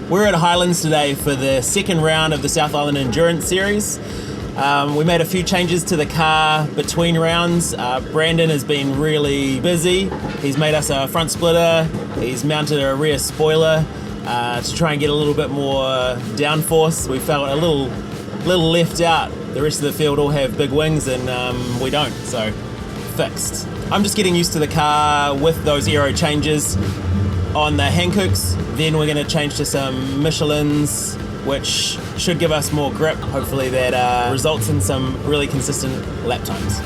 We're at Highlands today for the second round of the South Island Endurance Series. We made a few changes to the car between rounds. Brandon has been really busy. He's made us a front splitter. He's mounted a rear spoiler to try and get a little bit more downforce. We felt a little left out. The rest of the field all have big wings and we don't, so fixed. I'm just getting used to the car with those aero changes on the Hankooks. Then we're going to change to some Michelins, which should give us more grip. Hopefully that results in some really consistent lap times.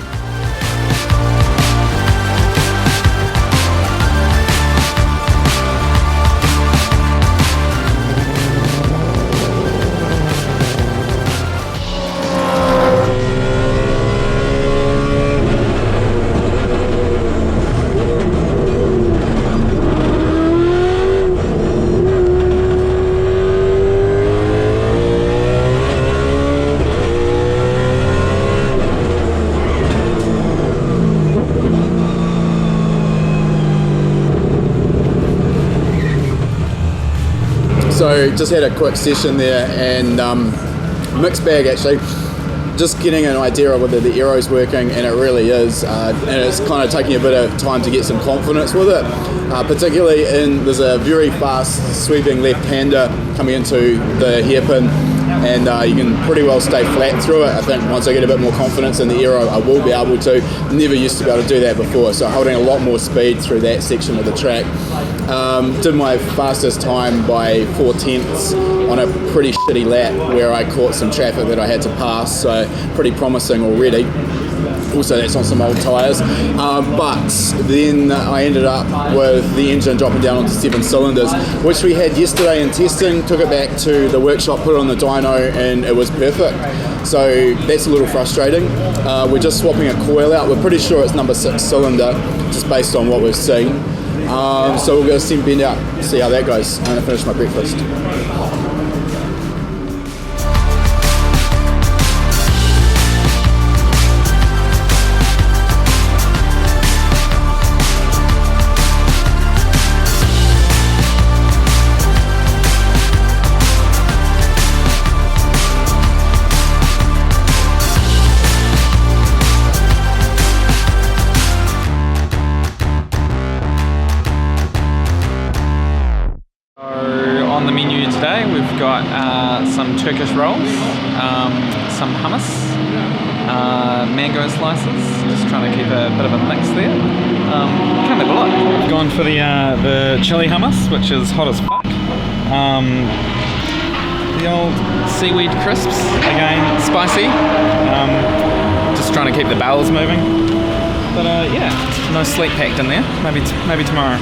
So just had a quick session there and mixed bag actually. Just getting an idea of whether the aero's working, and it really is. And it's kind of taking a bit of time to get some confidence with it. Particularly there's a very fast sweeping left-hander coming into the hairpin, and you can pretty well stay flat through it. I think once I get a bit more confidence in the aero, I will be able to. Never used to be able to do that before, so holding a lot more speed through that section of the track. Did my fastest time by 4/10 on a pretty shitty lap where I caught some traffic that I had to pass, so pretty promising already. Also, that's on some old tyres. But then I ended up with the engine dropping down onto 7 cylinders, which we had yesterday in testing. Took it back to the workshop, put it on the dyno, and it was perfect. So that's a little frustrating. We're just swapping a coil out. We're pretty sure it's number 6 cylinder, just based on what we've seen. So we'll go send Ben out, see how that goes. I'm going to finish my breakfast. On the menu today we've got some Turkish rolls, some hummus, mango slices, just trying to keep a bit of a mix there. Can't have a lot. We've gone for the chili hummus, which is hot as fuck. The old seaweed crisps, again spicy, just trying to keep the bowels moving. But yeah, no sleep packed in there, maybe tomorrow.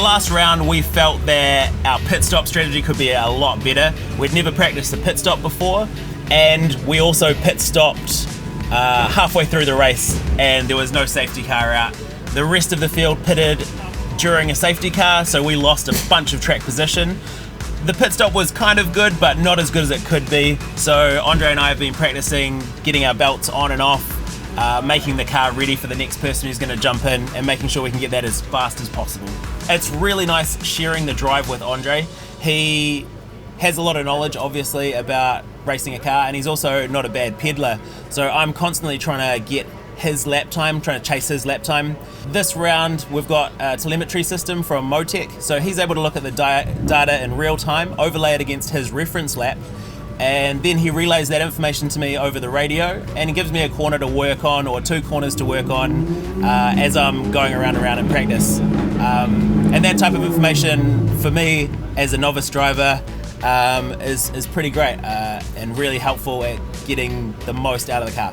Last round we felt that our pit stop strategy could be a lot better. We'd never practiced a pit stop before, and we also pit stopped halfway through the race and there was no safety car out. The rest of the field pitted during a safety car, so we lost a bunch of track position. The pit stop was kind of good, but not as good as it could be. So Andre and I have been practicing getting our belts on and off, making the car ready for the next person who's going to jump in, and making sure we can get that as fast as possible. It's really nice sharing the drive with Andre. He has a lot of knowledge, obviously, about racing a car, and he's also not a bad peddler. So I'm constantly trying to get his lap time, trying to chase his lap time. This round we've got a telemetry system from MoTeC, so he's able to look at the data in real time, overlay it against his reference lap, and then he relays that information to me over the radio, and he gives me a corner to work on, or 2 corners to work on, as I'm going around in practice. And that type of information for me as a novice driver is pretty great and really helpful at getting the most out of the car.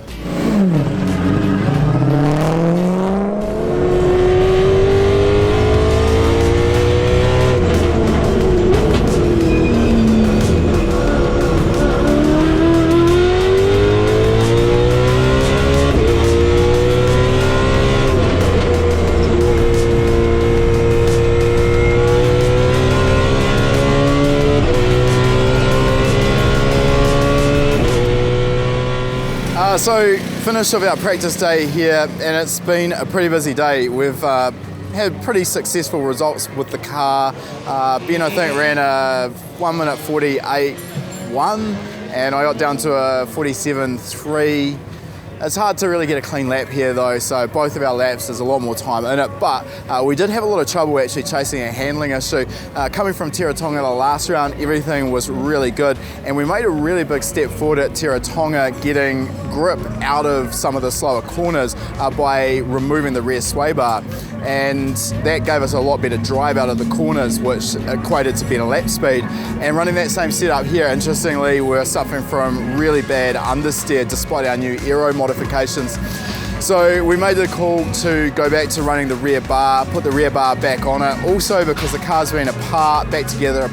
So finished of our practice day here, and it's been a pretty busy day. We've had pretty successful results with the car. Ben, I think, ran a 1 minute 48.1, and I got down to a 47.3. It's hard to really get a clean lap here though, so both of our laps there's a lot more time in it, but we did have a lot of trouble actually chasing a handling issue. Coming from Teretonga the last round, everything was really good, and we made a really big step forward at Teretonga, getting grip out of some of the slower corners by removing the rear sway bar, and that gave us a lot better drive out of the corners, which equated to better lap speed. And running that same setup here, interestingly, we're suffering from really bad understeer despite our new aero modifications. So we made the call to go back to running the rear bar, put the rear bar back on it. Also because the car's been apart, back together,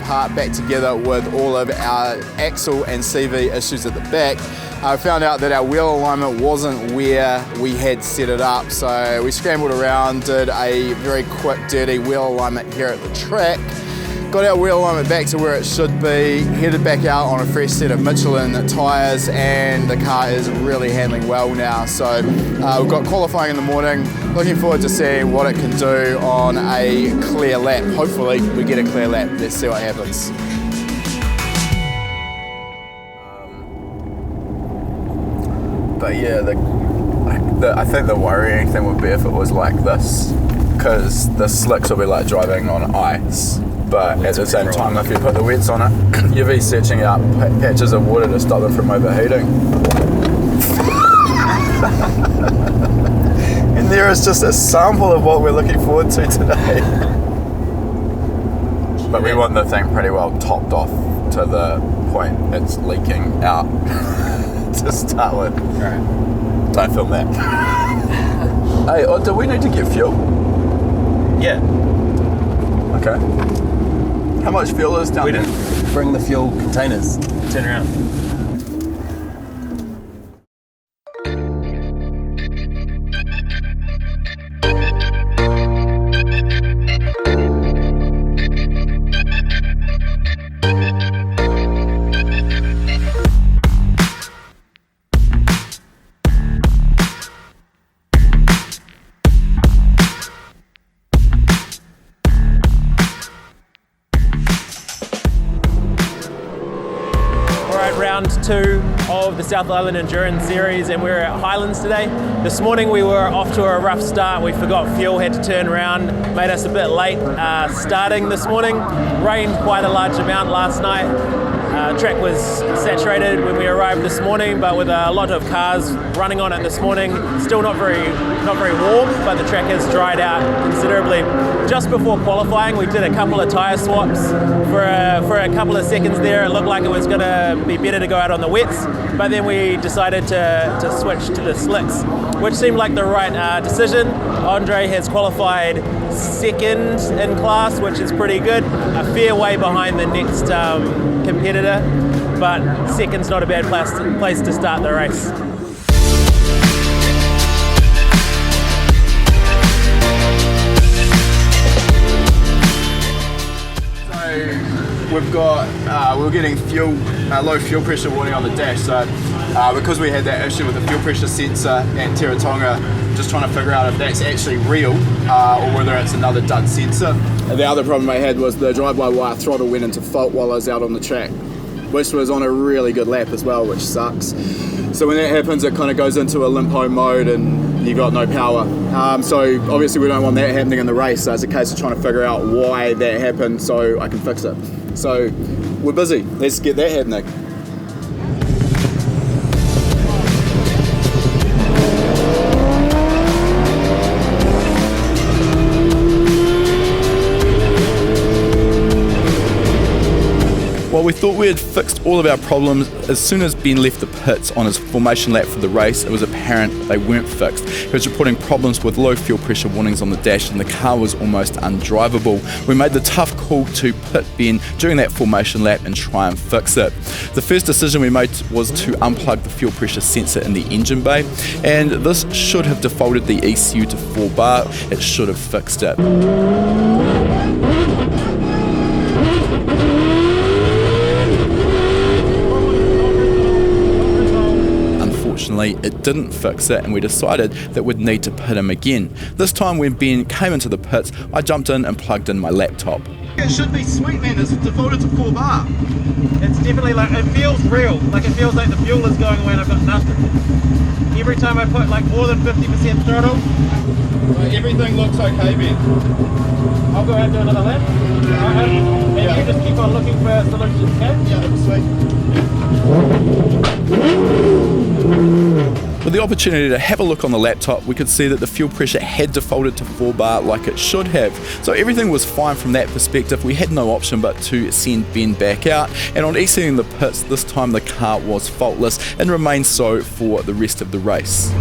with all of our axle and CV issues at the back. I found out that our wheel alignment wasn't where we had set it up, so we scrambled around, did a very quick, dirty wheel alignment here at the track, got our wheel alignment back to where it should be, headed back out on a fresh set of Michelin tyres, and the car is really handling well now. So we've got qualifying in the morning, looking forward to seeing what it can do on a clear lap. Hopefully we get a clear lap, let's see what happens. But yeah, I think the worrying thing would be if it was like this, because the slicks will be like driving on ice. But at the same time, if you put the wets on it, you'll be searching out patches of water to stop them from overheating. And there is just a sample of what we're looking forward to today. But we want the thing pretty well topped off to the point it's leaking out to start with. Right. Don't film that. Hey, do we need to get fuel? Yeah. Okay. How much fuel is down there? We didn't bring the fuel containers. Turn around. Round 2 of the South Island Endurance Series, and we're at Highlands today. This morning we were off to a rough start. We forgot fuel, had to turn around, made us a bit late starting this morning. Rained quite a large amount last night. Track was saturated when we arrived this morning, but with a lot of cars running on it this morning, still not very warm, but the track has dried out considerably. Just before qualifying, we did a couple of tyre swaps for a couple of seconds there. It looked like it was going to be better to go out on the wets, but then we decided to switch to the slicks, which seemed like the right decision. Andre has qualified second in class, which is pretty good, a fair way behind the next competitor, but second's not a bad place to start the race. So we've got, we're getting low fuel pressure warning on the dash, so because we had that issue with the fuel pressure sensor at Teretonga, just trying to figure out if that's actually real or whether it's another dud sensor. And the other problem I had was the drive-by-wire throttle went into fault while I was out on the track, which was on a really good lap as well, which sucks. So when that happens, it kind of goes into a limpo mode and you got no power. So obviously we don't want that happening in the race, so it's a case of trying to figure out why that happened so I can fix it. So we're busy, let's get that happening. Well, we thought we had fixed all of our problems. As soon as Ben left the pits on his formation lap for the race, it was apparent they weren't fixed. He was reporting problems with low fuel pressure warnings on the dash and the car was almost undrivable. We made the tough call to pit Ben during that formation lap and try and fix it. The first decision we made was to unplug the fuel pressure sensor in the engine bay, and this should have defaulted the ECU to 4 bar. It should have fixed it. Unfortunately, it didn't fix it and we decided that we'd need to pit him again. This time when Ben came into the pits, I jumped in and plugged in my laptop. It should be sweet, man. It's defaulted to 4 bar. It's definitely like, it feels real. Like it feels like the fuel is going away and I've got nothing. Every time I put like more than 50% throttle. Right, everything looks okay, Ben. I'll go ahead and do another lap. And you just keep on looking for solutions, okay? Yeah, sweet. With the opportunity to have a look on the laptop, we could see that the fuel pressure had defaulted to 4 bar like it should have. So everything was fine from that perspective. We had no option but to send Ben back out. And on exiting the pits, this time the car was faultless and remained so for the rest of the race.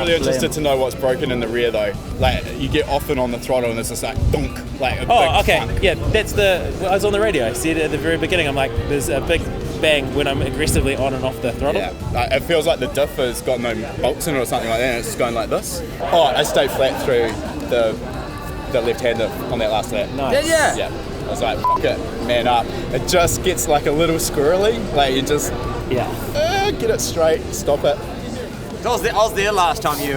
Interested to know what's broken in the rear though. Like you get often on the throttle and it's just like dunk, like a big thunk. Yeah, that's I was on the radio. I said at the very beginning, I'm like, there's a big bang when I'm aggressively on and off the throttle. Yeah, like, it feels like the diff has got no bolts in it or something like that and it's just going like this. Oh, I stayed flat through the left-hander on that last lap. Nice. Yeah. I was like, fuck it, man up. It just gets like a little squirrely, like you just get it straight, stop it. I was there last time you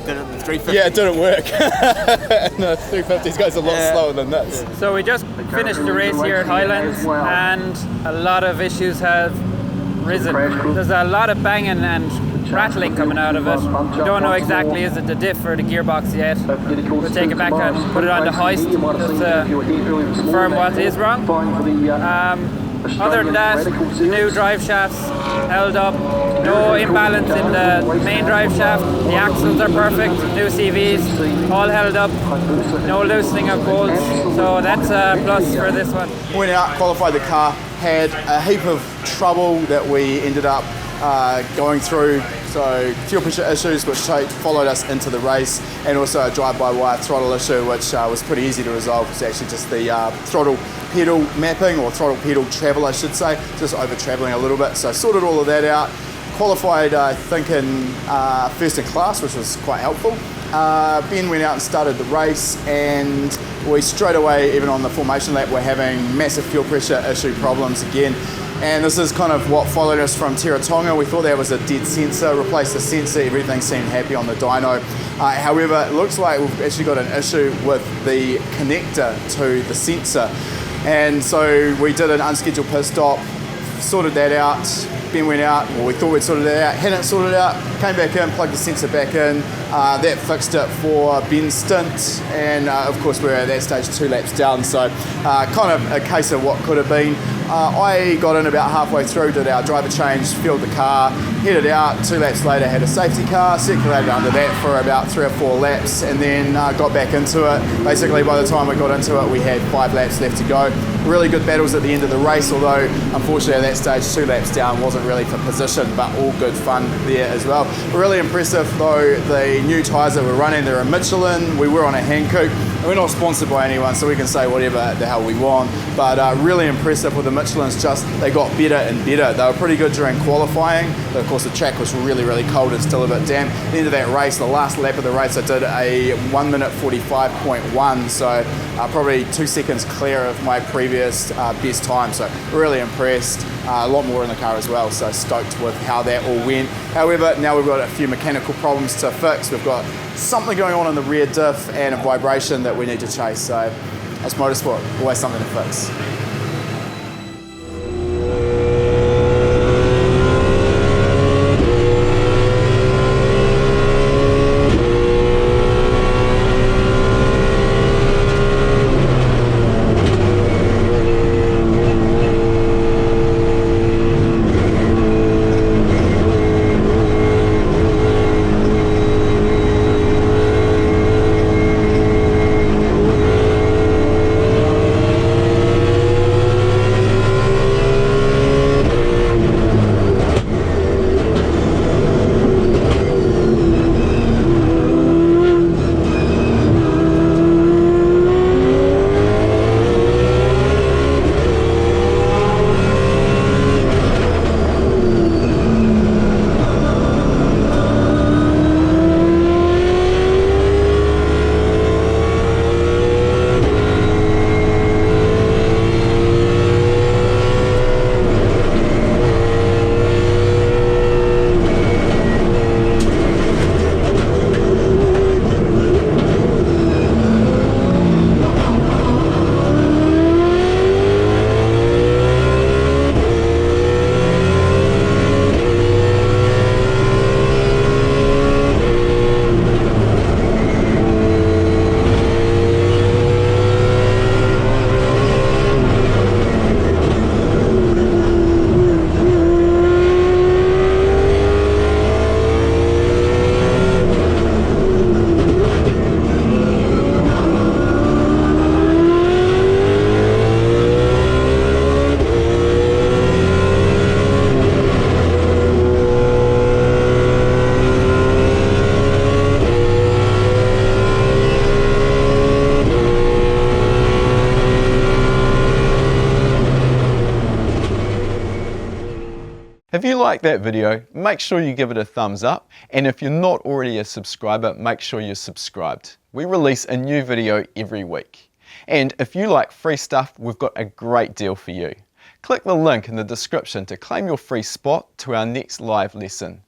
did it in the 350. Yeah, it didn't work. And the 350s goes a lot slower than this. So we just finished the race here at Highlands and a lot of issues have risen. There's a lot of banging and rattling coming out of it. We don't know exactly is it the diff or the gearbox yet. We'll take it back and put it on the hoist just to confirm what is wrong. Other than that, the new drive shafts held up, no imbalance in the main drive shaft, the axles are perfect, new CVs, all held up, no loosening of bolts, so that's a plus for this one. Went out, qualified the car, had a heap of trouble that we ended up going through, so fuel pressure issues which followed us into the race, and also a drive-by-wire throttle issue which was pretty easy to resolve. It's actually just the throttle pedal mapping, or throttle pedal travel I should say, just over travelling a little bit, so sorted all of that out. Qualified I think in first in class, which was quite helpful. Ben went out and started the race, and we straight away, even on the formation lap, we're having massive fuel pressure issue problems again. And this is kind of what followed us from Teretonga. We thought that was a dead sensor, replaced the sensor, everything seemed happy on the dyno. However, it looks like we've actually got an issue with the connector to the sensor. And so we did an unscheduled pit stop, sorted that out. Ben went out, well, we thought we'd sorted it out, hadn't sorted it out, came back in, plugged the sensor back in. That fixed it for Ben's stint, and of course we're at that stage 2 laps down, so kind of a case of what could have been. I got in about halfway through, did our driver change, filled the car, headed out. 2 laps later had a safety car, circulated under that for about 3 or 4 laps, and then got back into it. Basically by the time we got into it we had 5 laps left to go. Really good battles at the end of the race, although unfortunately at that stage 2 laps down wasn't really for position, but all good fun there as well. Really impressive though, the new tyres that we're running, they're a Michelin. We were on a Hankook. We're not sponsored by anyone, so we can say whatever the hell we want, but really impressive with the Michelins. Just they got better and better. They were pretty good during qualifying, but of course the track was really cold and still a bit damp. At the end of that race, the last lap of the race, I did a 1 minute 45.1, so probably 2 seconds clear of my previous best time, so really impressed. A lot more in the car as well, so stoked with how that all went. However, now we've got a few mechanical problems to fix. We've got something going on in the rear diff and a vibration that we need to chase, so that's motorsport, always something to fix. If you like that video, make sure you give it a thumbs up, and if you're not already a subscriber, make sure you're subscribed. We release a new video every week. And if you like free stuff, we've got a great deal for you. Click the link in the description to claim your free spot to our next live lesson.